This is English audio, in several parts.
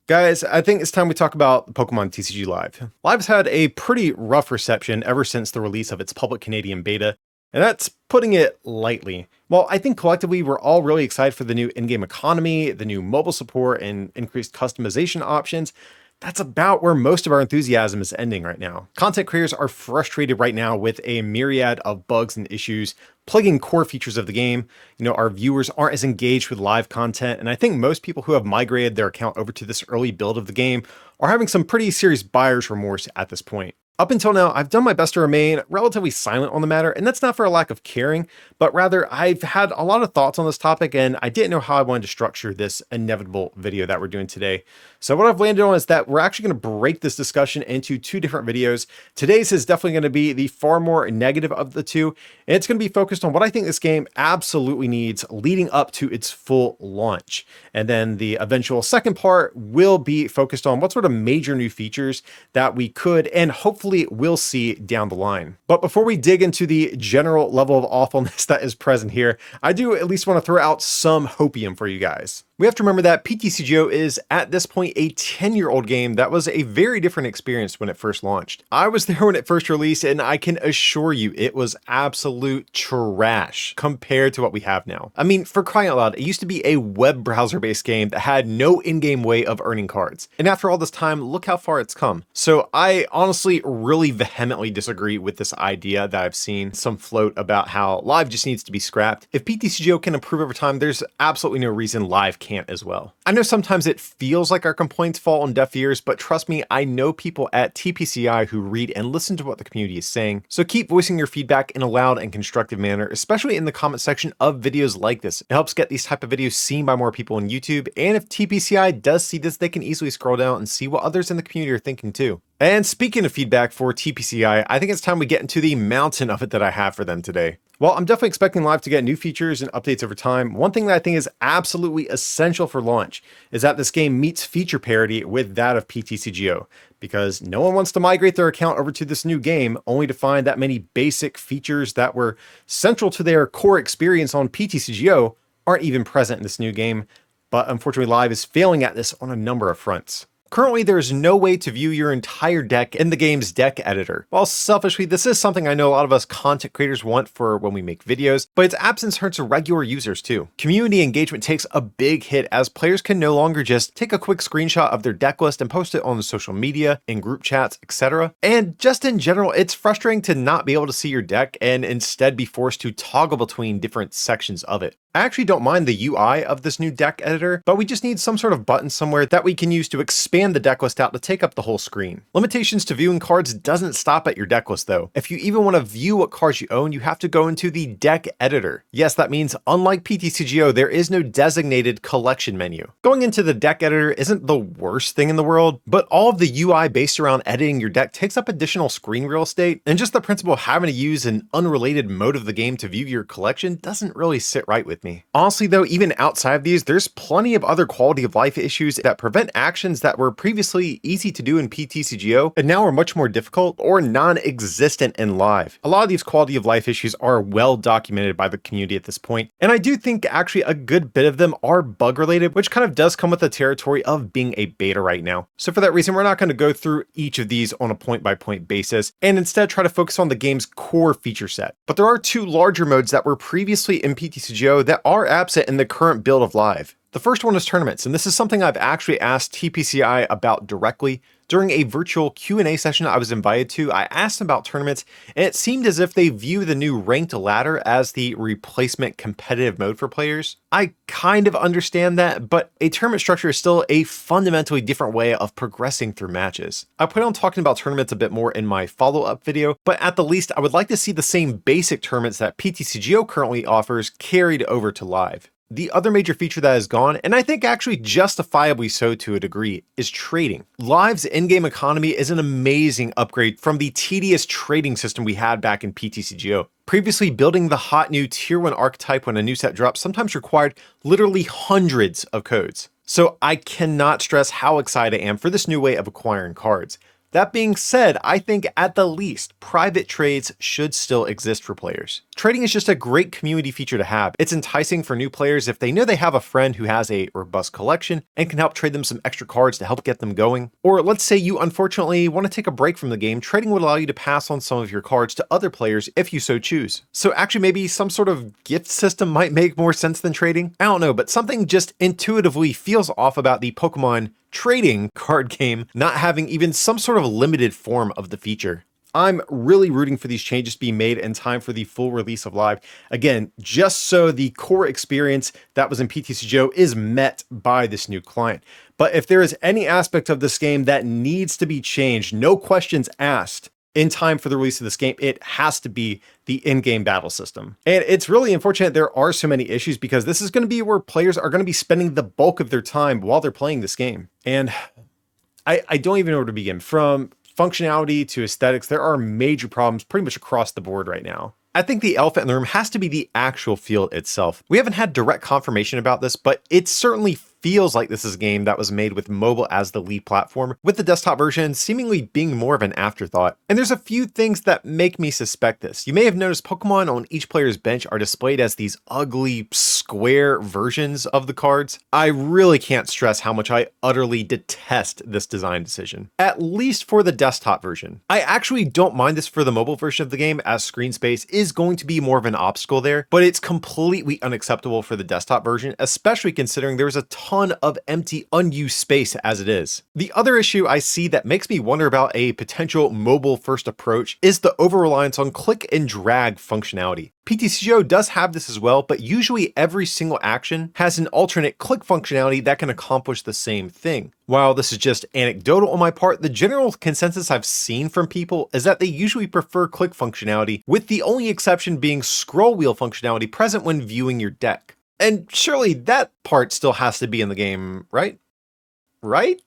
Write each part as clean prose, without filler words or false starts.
Guys, I think it's time we talk about Pokemon TCG Live. Live's had a pretty rough reception ever since the release of its public Canadian beta, and that's putting it lightly. Well, I think collectively we're all really excited for the new in-game economy, the new mobile support, and increased customization options. That's about where most of our enthusiasm is ending right now. Content creators are frustrated right now with a myriad of bugs and issues plaguing core features of the game. Our viewers aren't as engaged with live content, and I think most people who have migrated their account over to this early build of the game are having some pretty serious buyer's remorse at this point. Up until now, I've done my best to remain relatively silent on the matter, and that's not for a lack of caring, but rather I've had a lot of thoughts on this topic, and I didn't know how I wanted to structure this inevitable video that we're doing today. So what I've landed on is that we're actually going to break this discussion into two different videos. Today's is definitely going to be the far more negative of the two, and it's going to be focused on what I think this game absolutely needs leading up to its full launch. And then the eventual second part will be focused on what sort of major new features that we could and hopefully we'll see down the line. But before we dig into the general level of awfulness that is present here, I do at least want to throw out some hopium for you guys. We have to remember that PTCGO is, at this point, a 10-year-old game that was a very different experience when it first launched. I was there when it first released, and I can assure you it was absolute trash compared to what we have now. I mean, for crying out loud, it used to be a web browser-based game that had no in-game way of earning cards. And after all this time, look how far it's come. So I honestly really vehemently disagree with this idea that I've seen some float about how Live just needs to be scrapped. If PTCGO can improve over time, there's absolutely no reason Live can't as well. I know sometimes it feels like our complaints fall on deaf ears, but trust me, I know people at TPCI who read and listen to what the community is saying. So keep voicing your feedback in a loud and constructive manner, especially in the comment section of videos like this. It helps get these type of videos seen by more people on YouTube, and if TPCI does see this, they can easily scroll down and see what others in the community are thinking too. And speaking of feedback for TPCI, I think it's time we get into the mountain of it that I have for them today. Well, I'm definitely expecting Live to get new features and updates over time. One thing that I think is absolutely essential for launch is that this game meets feature parity with that of PTCGO, because no one wants to migrate their account over to this new game only to find that many basic features that were central to their core experience on PTCGO aren't even present in this new game. But unfortunately, Live is failing at this on a number of fronts. Currently, there is no way to view your entire deck in the game's deck editor. While selfishly, this is something I know a lot of us content creators want for when we make videos, but its absence hurts regular users too. Community engagement takes a big hit as players can no longer just take a quick screenshot of their deck list and post it on social media, in group chats, etc. And just in general, it's frustrating to not be able to see your deck and instead be forced to toggle between different sections of it. I actually don't mind the UI of this new deck editor, but we just need some sort of button somewhere that we can use to expand the deck list out to take up the whole screen. Limitations to viewing cards doesn't stop at your deck list though. If you even want to view what cards you own, you have to go into the deck editor. Yes, that means unlike PTCGO, there is no designated collection menu. Going into the deck editor isn't the worst thing in the world, but all of the UI based around editing your deck takes up additional screen real estate, and just the principle of having to use an unrelated mode of the game to view your collection doesn't really sit right with me. Honestly though, even outside of these, there's plenty of other quality of life issues that prevent actions that were previously easy to do in PTCGO and now are much more difficult or non-existent in Live. A lot of these quality of life issues are well documented by the community at this point, and I do think actually a good bit of them are bug related, which kind of does come with the territory of being a beta right now. So for that reason, we're not going to go through each of these on a point-by-point basis and instead try to focus on the game's core feature set. But there are two larger modes that were previously in PTCGO that are absent in the current build of Live. The first one is tournaments, and this is something I've actually asked TPCI about directly. During a virtual Q&A session I was invited to, I asked about tournaments, and it seemed as if they view the new ranked ladder as the replacement competitive mode for players. I kind of understand that, but a tournament structure is still a fundamentally different way of progressing through matches. I plan on talking about tournaments a bit more in my follow-up video, but at the least I would like to see the same basic tournaments that PTCGO currently offers carried over to Live. The other major feature that is gone, and I think actually justifiably so to a degree, is trading. Live's in-game economy is an amazing upgrade from the tedious trading system we had back in PTCGO. Previously, building the hot new Tier 1 archetype when a new set drops sometimes required literally hundreds of codes. So I cannot stress how excited I am for this new way of acquiring cards. That being said, I think at the least, private trades should still exist for players. Trading is just a great community feature to have. It's enticing for new players if they know they have a friend who has a robust collection and can help trade them some extra cards to help get them going. Or let's say you unfortunately want to take a break from the game, trading would allow you to pass on some of your cards to other players if you so choose. So actually maybe some sort of gift system might make more sense than trading. I don't know, but something just intuitively feels off about the Pokemon trading card game not having even some sort of limited form of the feature. I'm really rooting for these changes to be made in time for the full release of Live. Again, just so the core experience that was in PTCGO is met by this new client. But if there is any aspect of this game that needs to be changed, no questions asked, in time for the release of this game, it has to be the in-game battle system. And it's really unfortunate there are so many issues because this is going to be where players are going to be spending the bulk of their time while they're playing this game. And I don't even know where to begin. From functionality to aesthetics, there are major problems pretty much across the board right now. I think the elephant in the room has to be the actual field itself. We haven't had direct confirmation about this, but it certainly feels like this is a game that was made with mobile as the lead platform, with the desktop version seemingly being more of an afterthought. And there's a few things that make me suspect this. You may have noticed Pokemon on each player's bench are displayed as these ugly square versions of the cards. I really can't stress how much I utterly detest this design decision, at least for the desktop version. I actually don't mind this for the mobile version of the game, as screen space is going to be more of an obstacle there, but it's completely unacceptable for the desktop version, especially considering there's a ton of empty, unused space as it is. The other issue I see that makes me wonder about a potential mobile-first approach is the over-reliance on click and drag functionality. PTCGO does have this as well, but usually every single action has an alternate click functionality that can accomplish the same thing. While this is just anecdotal on my part, the general consensus I've seen from people is that they usually prefer click functionality, with the only exception being scroll wheel functionality present when viewing your deck. And surely that part still has to be in the game, right? Right?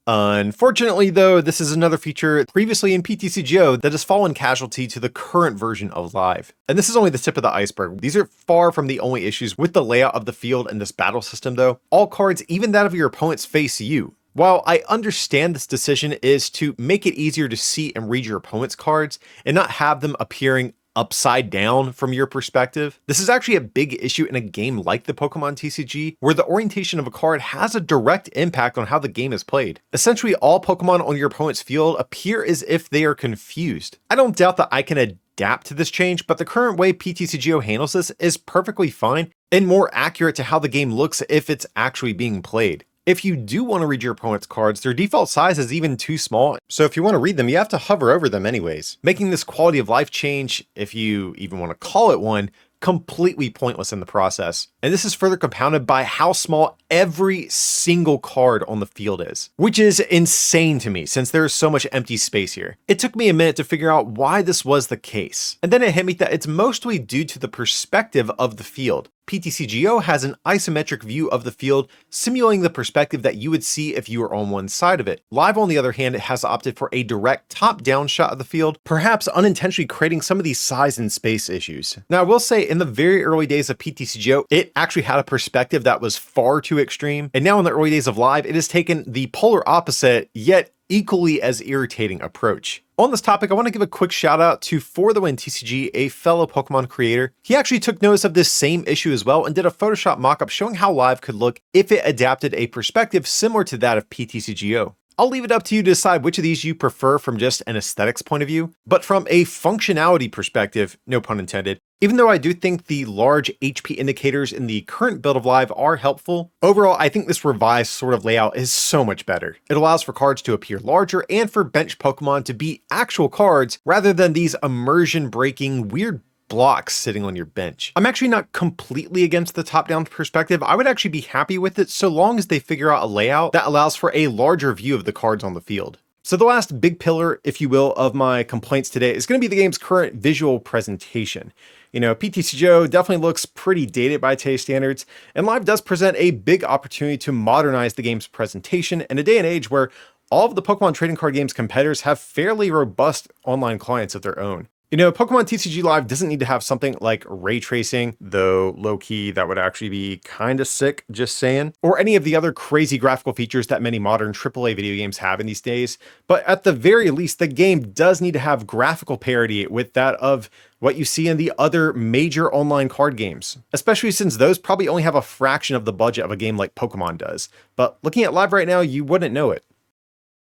Unfortunately, though, this is another feature previously in PTCGO that has fallen casualty to the current version of Live. And this is only the tip of the iceberg. These are far from the only issues with the layout of the field and this battle system, though. All cards, even that of your opponents, face you. While I understand this decision is to make it easier to see and read your opponent's cards and not have them appearing upside down from your perspective, this is actually a big issue in a game like the Pokemon TCG, where the orientation of a card has a direct impact on how the game is played. Essentially, all Pokemon on your opponent's field appear as if they are confused. I don't doubt that I can adapt to this change, but the current way PTCGO handles this is perfectly fine and more accurate to how the game looks if it's actually being played. If you do want to read your opponent's cards, their default size is even too small, so if you want to read them, you have to hover over them anyways, making this quality of life change, if you even want to call it one, completely pointless in the process. And this is further compounded by how small every single card on the field is, which is insane to me since there is so much empty space here. It took me a minute to figure out why this was the case, and then it hit me that it's mostly due to the perspective of the field. PTCGO has an isometric view of the field, simulating the perspective that you would see if you were on one side of it. Live, on the other hand, has opted for a direct top-down shot of the field, perhaps unintentionally creating some of these size and space issues. Now, I will say, in the very early days of PTCGO, it actually had a perspective that was far too extreme, and now in the early days of Live, it has taken the polar opposite, yet equally as irritating approach. On this topic, I want to give a quick shout out to For the Win TCG, a fellow Pokemon creator. He actually took notice of this same issue as well and did a Photoshop mockup showing how Live could look if it adapted a perspective similar to that of PTCGO. I'll leave it up to you to decide which of these you prefer from just an aesthetics point of view, but from a functionality perspective, no pun intended, even though I do think the large HP indicators in the current build of Live are helpful, overall I think this revised sort of layout is so much better. It allows for cards to appear larger and for bench Pokemon to be actual cards rather than these immersion-breaking weird blocks sitting on your bench. I'm actually not completely against the top-down perspective. I would actually be happy with it so long as they figure out a layout that allows for a larger view of the cards on the field. So the last big pillar, if you will, of my complaints today is going to be the game's current visual presentation. You know, PTCGO definitely looks pretty dated by today's standards, and Live does present a big opportunity to modernize the game's presentation in a day and age where all of the Pokemon trading card games competitors have fairly robust online clients of their own. You know, Pokemon TCG Live doesn't need to have something like ray tracing, though low-key that would actually be kinda sick, just saying, or any of the other crazy graphical features that many modern AAA video games have in these days. But at the very least, the game does need to have graphical parity with that of what you see in the other major online card games, especially since those probably only have a fraction of the budget of a game like Pokemon does. But looking at Live right now, you wouldn't know it.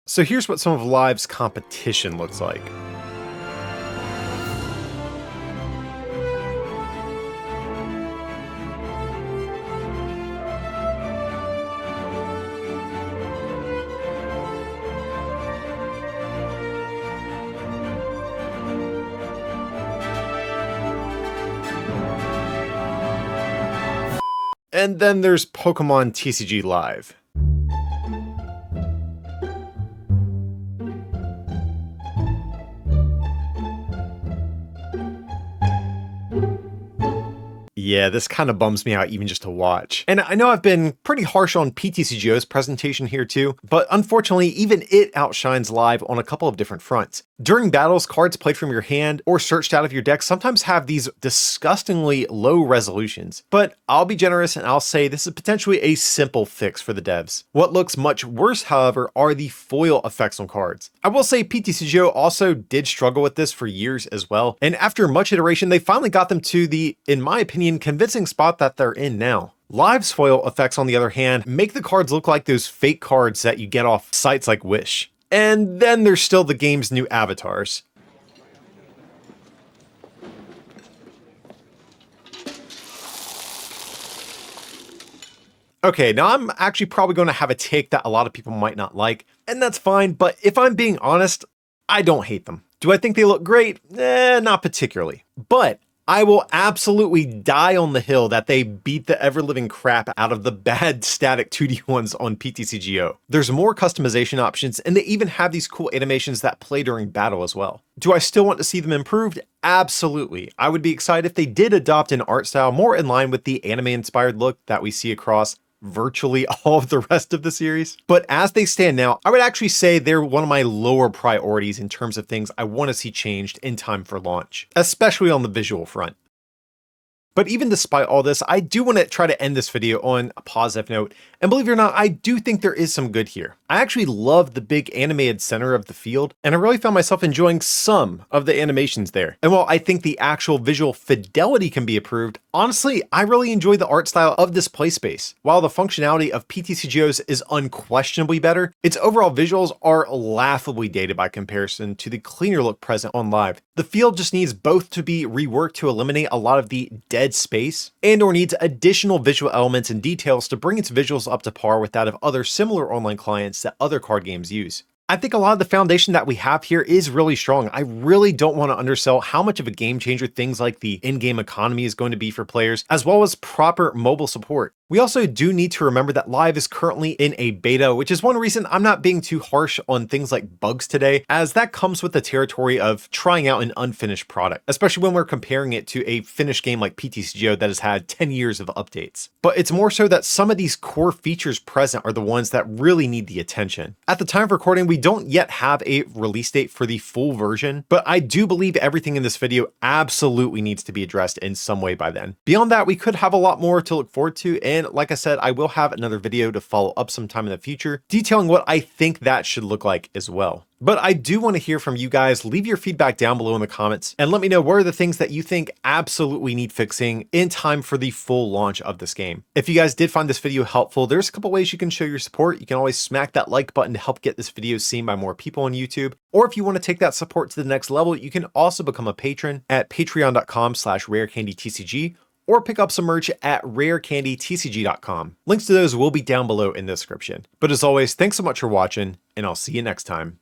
So here's what some of Live's competition looks like. And then there's Pokemon TCG Live. Yeah, this kind of bums me out even just to watch. And I know I've been pretty harsh on PTCGO's presentation here too, but unfortunately even it outshines Live on a couple of different fronts. During battles, cards played from your hand or searched out of your deck sometimes have these disgustingly low resolutions, but I'll be generous and I'll say this is potentially a simple fix for the devs. What looks much worse, however, are the foil effects on cards. I will say PTCGO also did struggle with this for years as well, and after much iteration, they finally got them to the, in my opinion, convincing spot that they're in now. Live's foil effects, on the other hand, make the cards look like those fake cards that you get off sites like Wish. And then there's still the game's new avatars. Okay, now I'm actually probably going to have a take that a lot of people might not like, and that's fine, but if I'm being honest, I don't hate them. Do I think they look great? Not particularly. But I will absolutely die on the hill that they beat the ever-living crap out of the bad static 2D ones on PTCGO. There's more customization options, and they even have these cool animations that play during battle as well. Do I still want to see them improved? Absolutely. I would be excited if they did adopt an art style more in line with the anime-inspired look that we see across virtually all of the rest of the series. But as they stand now, I would actually say they're one of my lower priorities in terms of things I want to see changed in time for launch, especially on the visual front. But even despite all this, I do want to try to end this video on a positive note, and believe it or not, I do think there is some good here. I actually love the big animated center of the field, and I really found myself enjoying some of the animations there. And while I think the actual visual fidelity can be improved, honestly, I really enjoy the art style of this play space. While the functionality of PTCGO's is unquestionably better, its overall visuals are laughably dated by comparison to the cleaner look present on Live. The field just needs both to be reworked to eliminate a lot of the dead space, and or needs additional visual elements and details to bring its visuals up to par with that of other similar online clients that other card games use. I think a lot of the foundation that we have here is really strong. I really don't want to undersell how much of a game changer things like the in-game economy is going to be for players, as well as proper mobile support. We also do need to remember that Live is currently in a beta, which is one reason I'm not being too harsh on things like bugs today, as that comes with the territory of trying out an unfinished product, especially when we're comparing it to a finished game like PTCGO that has had 10 years of updates. But it's more so that some of these core features present are the ones that really need the attention. At the time of recording, we don't yet have a release date for the full version, but I do believe everything in this video absolutely needs to be addressed in some way by then. Beyond that, we could have a lot more to look forward to, and like I said, I will have another video to follow up sometime in the future, detailing what I think that should look like as well. But I do want to hear from you guys. Leave your feedback down below in the comments and let me know what are the things that you think absolutely need fixing in time for the full launch of this game. If you guys did find this video helpful, there's a couple ways you can show your support. You can always smack that like button to help get this video seen by more people on YouTube. Or if you want to take that support to the next level, you can also become a patron at patreon.com/rarecandytcg, or pick up some merch at rarecandytcg.com. Links to those will be down below in the description. But as always, thanks so much for watching, and I'll see you next time.